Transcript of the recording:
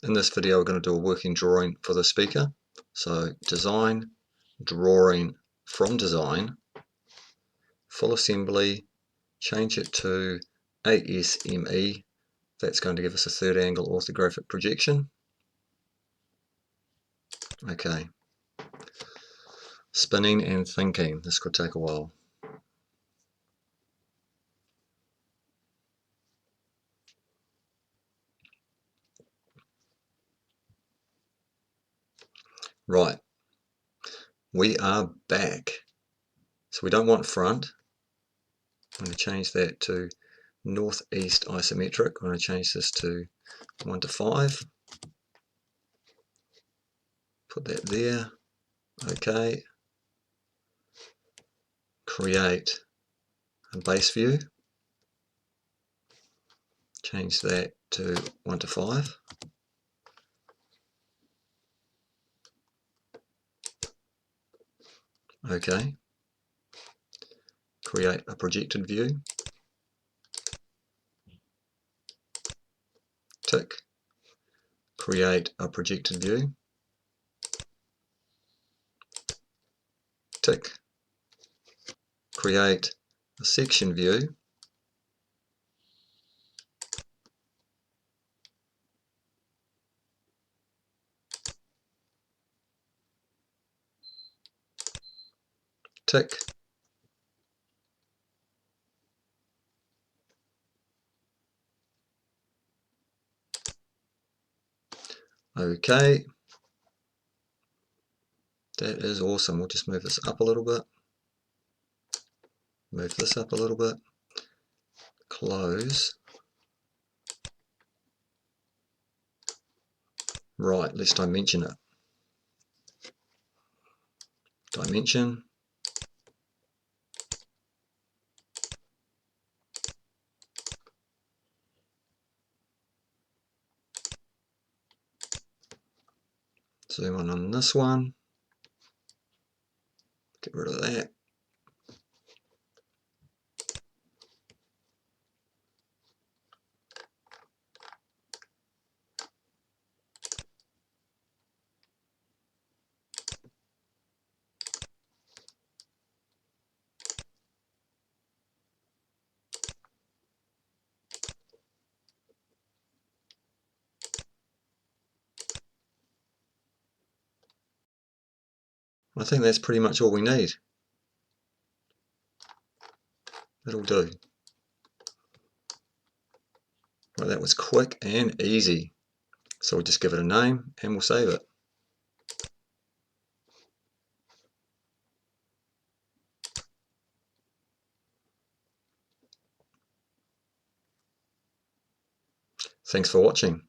In this video we're going to do a working drawing for the speaker. So design, drawing from design, full assembly, change it to ASME. That's going to give us a third angle orthographic projection. Okay. Spinning and thinking. This could take a while. Right. We are back. So we don't want front. I'm going to change that to northeast isometric. I'm going to change this to 1 to 5. Put that there. Okay. Create a base view. Change that to 1 to 5. Okay. Create a projected view. Tick. Create a projected view. Tick. Create a section view. Tick. Okay. That is awesome. We'll just move this up a little bit. Move this up a little bit. Close. Right, let's dimension it. Dimension. Zoom in on this one. Get rid of that. I think that's pretty much all we need. That'll do. Well, that was quick and easy. So we'll just give it a name and we'll save it. Thanks for watching.